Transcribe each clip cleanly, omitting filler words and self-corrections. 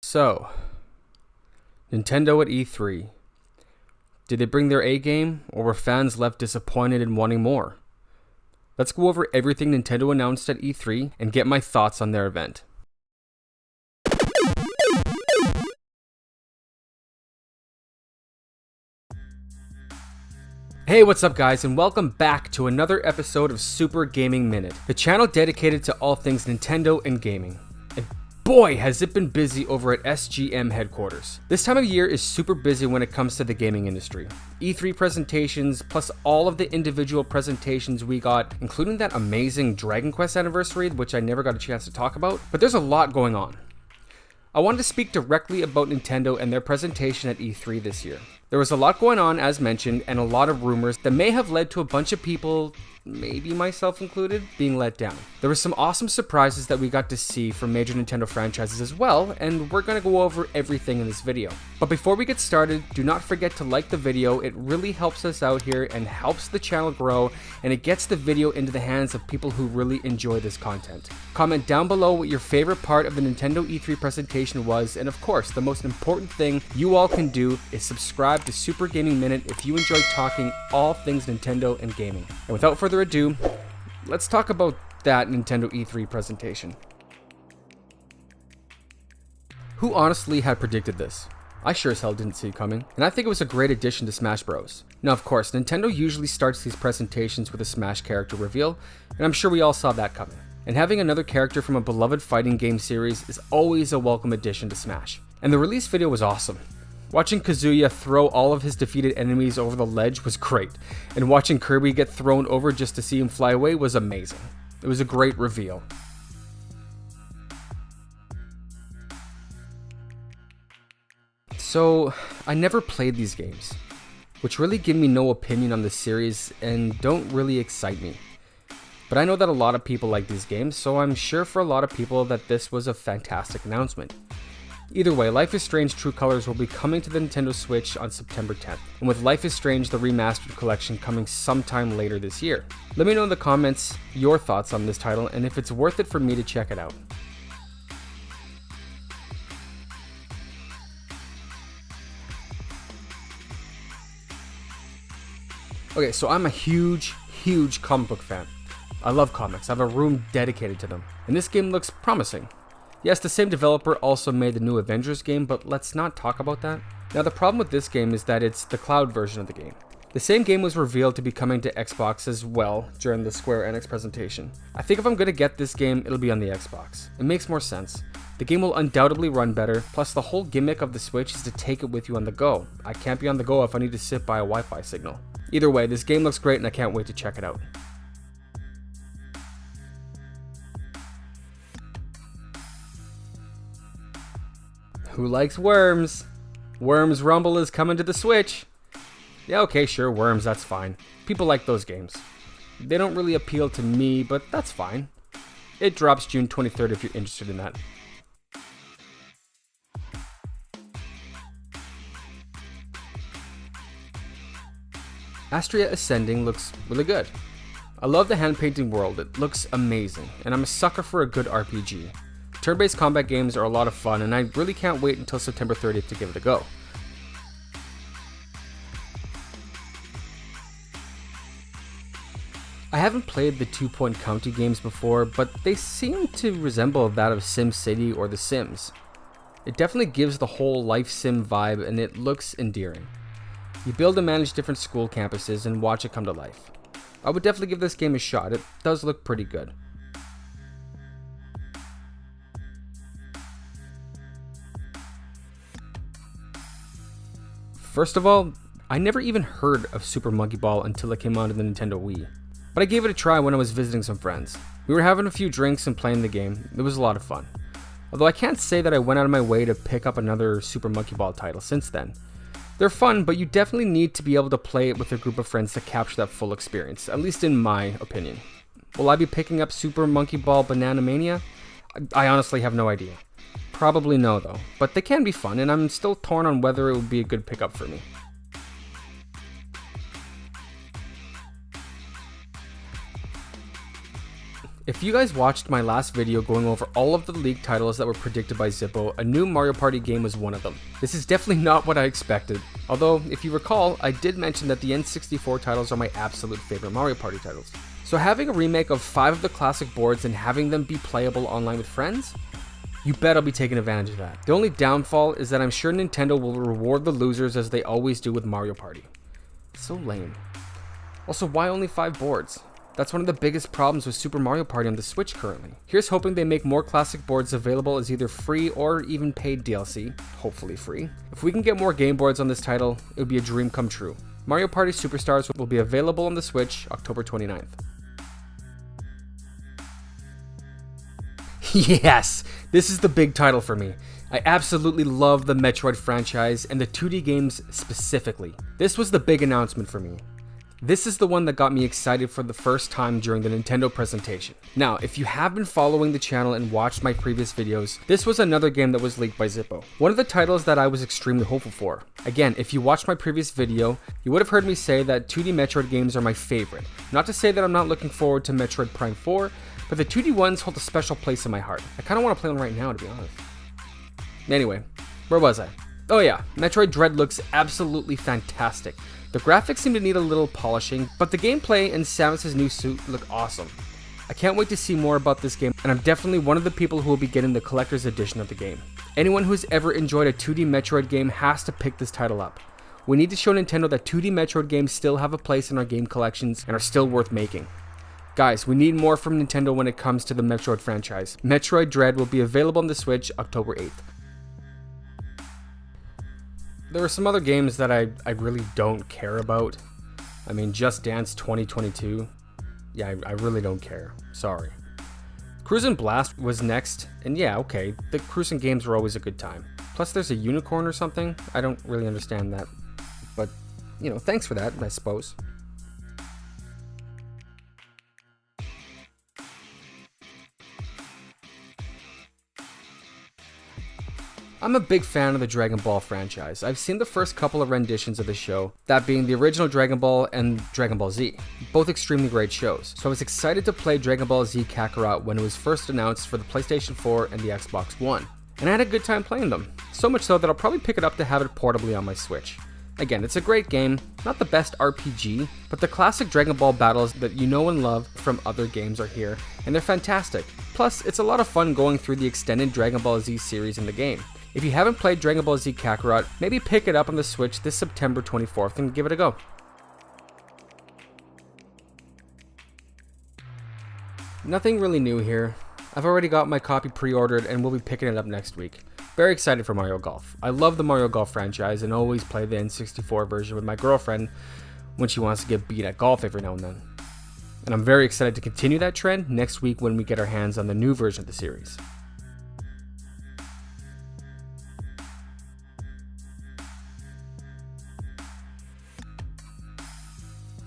So, Nintendo at E3. Did they bring their A game, or were fans left disappointed and wanting more? Let's go over everything Nintendo announced at E3 and get my thoughts on their event. Hey, what's up guys, and welcome back to another episode of Super Gaming Minute, the channel dedicated to all things Nintendo and gaming. And boy, has it been busy over at SGM headquarters. This time of year is super busy when it comes to the gaming industry. E3 presentations, plus all of the individual presentations we got, including that amazing Dragon Quest anniversary, which I never got a chance to talk about, but there's a lot going on. I wanted to speak directly about Nintendo and their presentation at E3 this year. There was a lot going on, as mentioned, and a lot of rumors that may have led to a bunch of people, maybe myself included, being let down. There were some awesome surprises that we got to see from major Nintendo franchises as well, and we're going to go over everything in this video. But before we get started, do not forget to like the video. It really helps us out here and helps the channel grow, and it gets the video into the hands of people who really enjoy this content. Comment down below what your favorite part of the Nintendo E3 presentation was, and of course, the most important thing you all can do is subscribe to Super Gaming Minute if you enjoy talking all things Nintendo and gaming. And without further ado, let's talk about that Nintendo E3 presentation. Who honestly had predicted this? I sure as hell didn't see it coming, and I think it was a great addition to Smash Bros. Now of course, Nintendo usually starts these presentations with a Smash character reveal, and I'm sure we all saw that coming. And having another character from a beloved fighting game series is always a welcome addition to Smash. And the release video was awesome. Watching Kazuya throw all of his defeated enemies over the ledge was great, and watching Kirby get thrown over just to see him fly away was amazing. It was a great reveal. So, I never played these games, which really give me no opinion on the series and don't really excite me. But I know that a lot of people like these games, so I'm sure for a lot of people that this was a fantastic announcement. Either way, Life is Strange True Colors will be coming to the Nintendo Switch on September 10th, and with Life is Strange the Remastered Collection coming sometime later this year. Let me know in the comments your thoughts on this title and if it's worth it for me to check it out. Okay, so I'm a huge comic book fan. I love comics, I have a room dedicated to them, and this game looks promising. Yes, the same developer also made the new Avengers game, but let's not talk about that. Now the problem with this game is that it's the cloud version of the game. The same game was revealed to be coming to Xbox as well during the Square Enix presentation. I think if I'm going to get this game, it'll be on the Xbox. It makes more sense. The game will undoubtedly run better, plus the whole gimmick of the Switch is to take it with you on the go. I can't be on the go if I need to sit by a Wi-Fi signal. Either way, this game looks great and I can't wait to check it out. Who likes Worms? Worms Rumble is coming to the Switch. Yeah, okay, sure, Worms, that's fine. People like those games. They don't really appeal to me, but that's fine. It drops June 23rd if you're interested in that. Astria Ascending looks really good. I love the hand-painting world, it looks amazing, and I'm a sucker for a good RPG. Turn-based combat games are a lot of fun, and I really can't wait until September 30th to give it a go. I haven't played the two-point county games before, but they seem to resemble that of SimCity or The Sims. It definitely gives the whole life sim vibe, and it looks endearing. You build and manage different school campuses and watch it come to life. I would definitely give this game a shot, it does look pretty good. First of all, I never even heard of Super Monkey Ball until it came onto the Nintendo Wii. But I gave it a try when I was visiting some friends. We were having a few drinks and playing the game. It was a lot of fun. Although I can't say that I went out of my way to pick up another Super Monkey Ball title since then. They're fun, but you definitely need to be able to play it with a group of friends to capture that full experience, at least in my opinion. Will I be picking up Super Monkey Ball Banana Mania? I honestly have no idea. Probably no though, but they can be fun and I'm still torn on whether it would be a good pickup for me. If you guys watched my last video going over all of the leaked titles that were predicted by Zippo, a new Mario Party game was one of them. This is definitely not what I expected. Although, if you recall, I did mention that the N64 titles are my absolute favorite Mario Party titles. So having a remake of 5 of the classic boards and having them be playable online with friends? You bet I'll be taking advantage of that. The only downfall is that I'm sure Nintendo will reward the losers as they always do with Mario Party. So lame. Also, why only 5 boards? That's one of the biggest problems with Super Mario Party on the Switch currently. Here's hoping they make more classic boards available as either free or even paid DLC, hopefully free. If we can get more game boards on this title, it would be a dream come true. Mario Party Superstars will be available on the Switch October 29th. Yes, this is the big title for me. I absolutely love the Metroid franchise and the 2D games specifically. This was the big announcement for me. This is the one that got me excited for the first time during the Nintendo presentation. Now, if you have been following the channel and watched my previous videos, this was another game that was leaked by Zippo. One of the titles that I was extremely hopeful for. Again, if you watched my previous video, you would have heard me say that 2D Metroid games are my favorite. Not to say that I'm not looking forward to Metroid Prime 4, but the 2D ones hold a special place in my heart. I kind of want to play one right now, to be honest. Anyway, where was I? Oh yeah, Metroid Dread looks absolutely fantastic. The graphics seem to need a little polishing, but the gameplay and Samus's new suit look awesome. I can't wait to see more about this game, and I'm definitely one of the people who will be getting the collector's edition of the game. Anyone who's ever enjoyed a 2D Metroid game has to pick this title up. We need to show Nintendo that 2D Metroid games still have a place in our game collections and are still worth making. Guys, we need more from Nintendo when it comes to the Metroid franchise. Metroid Dread will be available on the Switch October 8th. There are some other games that I really don't care about. I mean, Just Dance 2022. Yeah, I really don't care. Sorry. Cruisin' Blast was next, and yeah, okay, the cruising games were always a good time. Plus there's a unicorn or something. I don't really understand that. But, you know, thanks for that, I suppose. I'm a big fan of the Dragon Ball franchise. I've seen the first couple of renditions of the show, that being the original Dragon Ball and Dragon Ball Z, both extremely great shows. So I was excited to play Dragon Ball Z Kakarot when it was first announced for the PlayStation 4 and the Xbox One. And I had a good time playing them, so much so that I'll probably pick it up to have it portably on my Switch. Again, it's a great game, not the best RPG, but the classic Dragon Ball battles that you know and love from other games are here, and they're fantastic. Plus, it's a lot of fun going through the extended Dragon Ball Z series in the game. If you haven't played Dragon Ball Z Kakarot, maybe pick it up on the Switch this September 24th and give it a go. Nothing really new here. I've already got my copy pre-ordered and we'll be picking it up next week. Very excited for Mario Golf. I love the Mario Golf franchise and always play the N64 version with my girlfriend when she wants to get beat at golf every now and then. And I'm very excited to continue that trend next week when we get our hands on the new version of the series.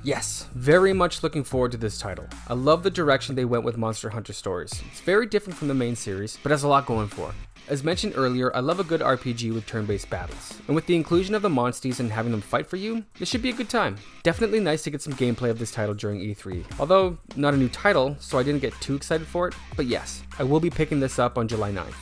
Yes, very much looking forward to this title. I love the direction they went with Monster Hunter Stories. It's very different from the main series, but has a lot going for it. As mentioned earlier, I love a good RPG with turn-based battles. And with the inclusion of the Monsties and having them fight for you, this should be a good time. Definitely nice to get some gameplay of this title during E3. Although, not a new title, so I didn't get too excited for it, but yes, I will be picking this up on July 9th.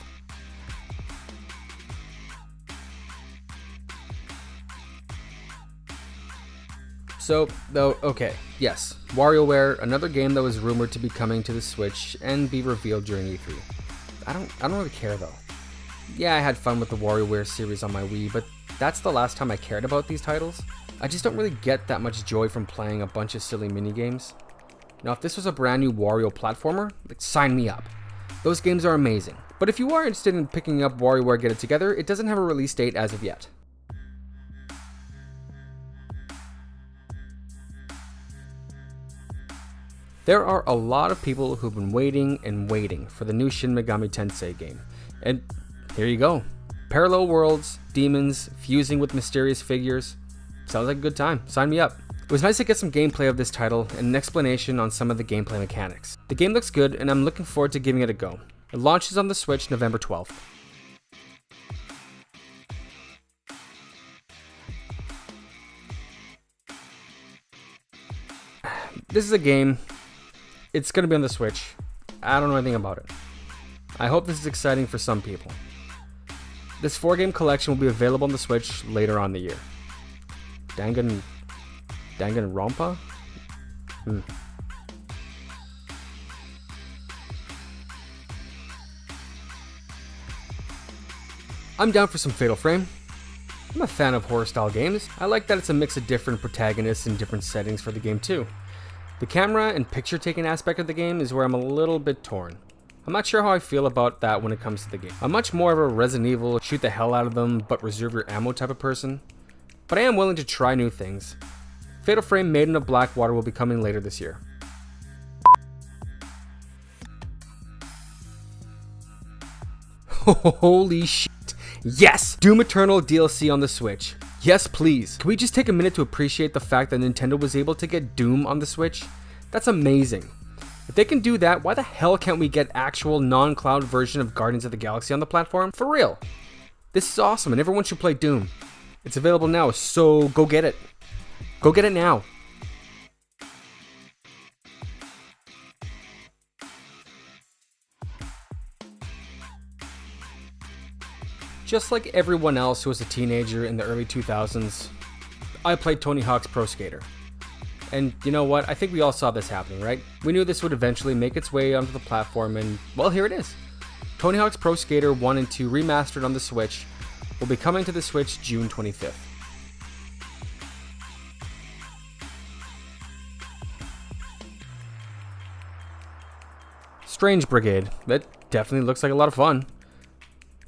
So, though, okay, yes, Warioware, another game that was rumored to be coming to the Switch and be revealed during E3. I don't really care though. Yeah, I had fun with the Warioware series on my Wii, but that's the last time I cared about these titles. I just don't really get that much joy from playing a bunch of silly minigames. Now, if this was a brand new Wario platformer, like, sign me up. Those games are amazing. But if you are interested in picking up WarioWare Get It Together, it doesn't have a release date as of yet. There are a lot of people who've been waiting and waiting for the new Shin Megami Tensei game. And here you go. Parallel worlds, demons, fusing with mysterious figures. Sounds like a good time. Sign me up. It was nice to get some gameplay of this title and an explanation on some of the gameplay mechanics. The game looks good and I'm looking forward to giving it a go. It launches on the Switch November 12th. This is a game. It's going to be on the Switch. I don't know anything about it. I hope this is exciting for some people. This 4-game collection will be available on the Switch later on the year. Danganronpa? I'm down for some Fatal Frame. I'm a fan of horror-style games. I like that it's a mix of different protagonists and different settings for the game too. The camera and picture-taking aspect of the game is where I'm a little bit torn. I'm not sure how I feel about that when it comes to the game. I'm much more of a Resident Evil, shoot the hell out of them, but reserve your ammo type of person. But I am willing to try new things. Fatal Frame Maiden of Blackwater will be coming later this year. Holy shit. Yes! Doom Eternal DLC on the Switch. Yes, please. Can we just take a minute to appreciate the fact that Nintendo was able to get Doom on the Switch? That's amazing. If they can do that, why the hell can't we get actual non-cloud version of Guardians of the Galaxy on the platform? For real. This is awesome and everyone should play Doom. It's available now, so go get it. Go get it now. Just like everyone else who was a teenager in the early 2000s, I played Tony Hawk's Pro Skater. And you know what? I think we all saw this happening, right? We knew this would eventually make its way onto the platform, and well, here it is. Tony Hawk's Pro Skater 1 and 2 remastered on the Switch will be coming to the Switch June 25th. Strange Brigade. That definitely looks like a lot of fun.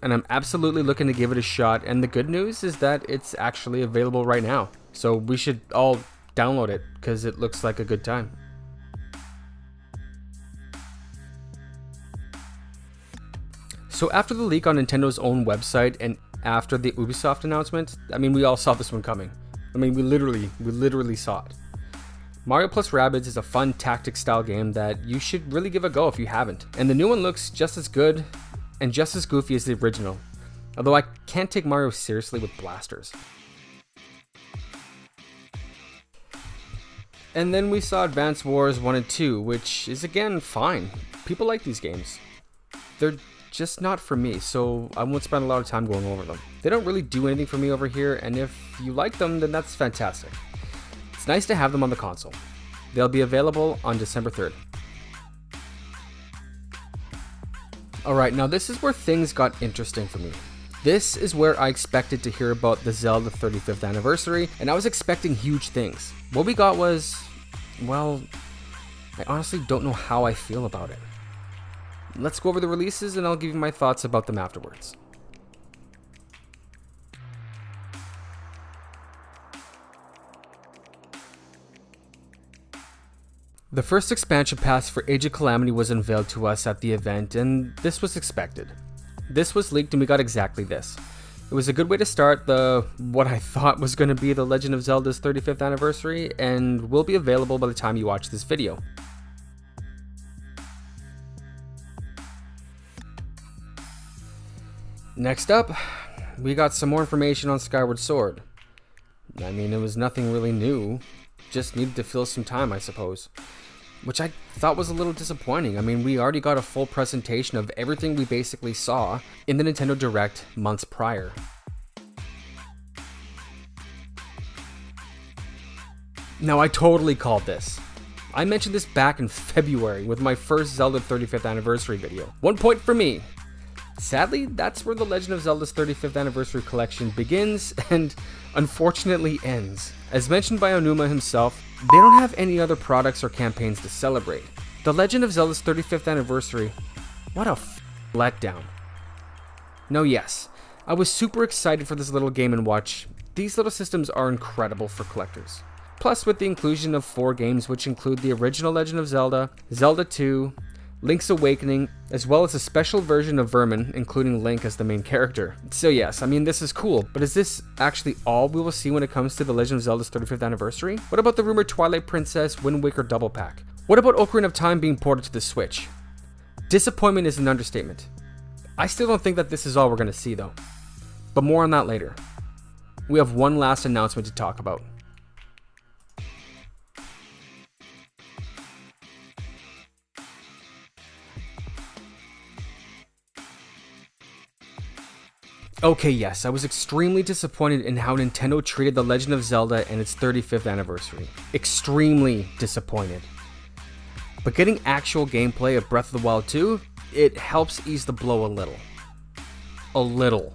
And I'm absolutely looking to give it a shot, and the good news is that it's actually available right now. So we should all download it, because it looks like a good time. So after the leak on Nintendo's own website, and after the Ubisoft announcement, I mean, we all saw this one coming. I mean, we literally saw it. Mario plus Rabbids is a fun tactics style game that you should really give a go if you haven't. And the new one looks just as good and just as goofy as the original, although I can't take Mario seriously with blasters. And then we saw Advance Wars 1 and 2, which is again fine. People like these games. They're just not for me, so I won't spend a lot of time going over them. They don't really do anything for me over here, and if you like them, then that's fantastic. It's nice to have them on the console. They'll be available on December 3rd. Alright, now this is where things got interesting for me. This is where I expected to hear about the Zelda 35th anniversary, and I was expecting huge things. What we got was, well, I honestly don't know how I feel about it. Let's go over the releases and I'll give you my thoughts about them afterwards. The first expansion pass for Age of Calamity was unveiled to us at the event, and this was expected. This was leaked and we got exactly this. It was a good way to start what I thought was going to be the Legend of Zelda's 35th anniversary, and will be available by the time you watch this video. Next up, we got some more information on Skyward Sword. I mean, it was nothing really new, just needed to fill some time, I suppose. Which I thought was a little disappointing. I mean, we already got a full presentation of everything we basically saw in the Nintendo Direct months prior. Now, I totally called this. I mentioned this back in February with my first Zelda 35th anniversary video. 1 point for me. Sadly, that's where the Legend of Zelda's 35th anniversary collection begins and unfortunately ends. As mentioned by Onuma himself, they don't have any other products or campaigns to celebrate. The Legend of Zelda's 35th anniversary, what a letdown. No, yes, I was super excited for this little Game & Watch. These little systems are incredible for collectors. Plus, with the inclusion of 4 games which include the original Legend of Zelda, Zelda 2, Link's Awakening, as well as a special version of Vermin, including Link as the main character. So yes, I mean, this is cool, but is this actually all we will see when it comes to the Legend of Zelda's 35th anniversary? What about the rumored Twilight Princess Wind Waker double pack? What about Ocarina of Time being ported to the Switch? Disappointment is an understatement. I still don't think that this is all we're going to see though, but more on that later. We have one last announcement to talk about. Okay, yes, I was extremely disappointed in how Nintendo treated The Legend of Zelda and its 35th anniversary. Extremely disappointed. But getting actual gameplay of Breath of the Wild 2, it helps ease the blow a little. A little.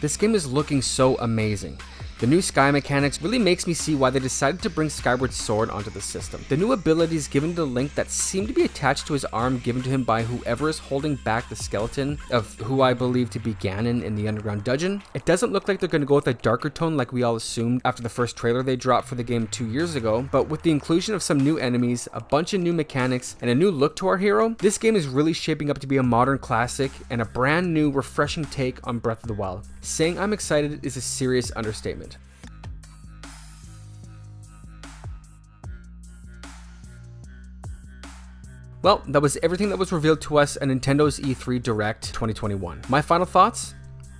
This game is looking so amazing. The new sky mechanics really makes me see why they decided to bring Skyward Sword onto the system. The new abilities given to Link that seem to be attached to his arm given to him by whoever is holding back the skeleton of who I believe to be Ganon in the underground dungeon. It doesn't look like they're going to go with a darker tone like we all assumed after the first trailer they dropped for the game 2 years ago, but with the inclusion of some new enemies, a bunch of new mechanics, and a new look to our hero, this game is really shaping up to be a modern classic and a brand new, refreshing take on Breath of the Wild. Saying I'm excited is a serious understatement. Well, that was everything that was revealed to us at Nintendo's E3 Direct 2021. My final thoughts?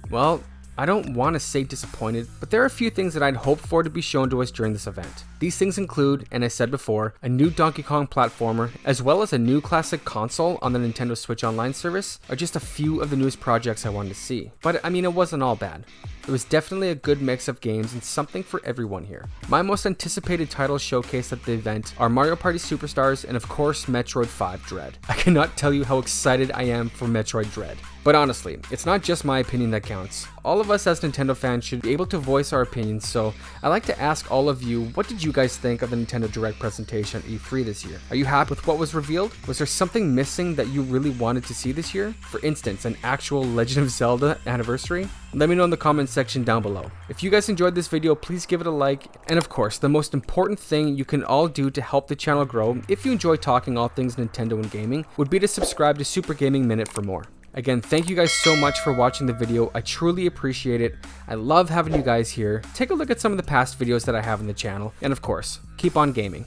Well, I don't want to say disappointed, but there are a few things that I'd hoped for to be shown to us during this event. These things include, and I said before, a new Donkey Kong platformer, as well as a new classic console on the Nintendo Switch Online service, are just a few of the newest projects I wanted to see. But I mean, it wasn't all bad. It was definitely a good mix of games and something for everyone here. My most anticipated titles showcased at the event are Mario Party Superstars and of course Metroid 5 Dread. I cannot tell you how excited I am for Metroid Dread. But honestly, it's not just my opinion that counts. All of us as Nintendo fans should be able to voice our opinions, so I'd like to ask all of you, what did you guys think of the Nintendo Direct presentation at E3 this year? Are you happy with what was revealed? Was there something missing that you really wanted to see this year? For instance, an actual Legend of Zelda anniversary? Let me know in the comments section down below. If you guys enjoyed this video, please give it a like, and of course, the most important thing you can all do to help the channel grow, if you enjoy talking all things Nintendo and gaming, would be to subscribe to Super Gaming Minute for more. Again, thank you guys so much for watching the video. I truly appreciate it. I love having you guys here. Take a look at some of the past videos that I have on the channel, and of course, keep on gaming.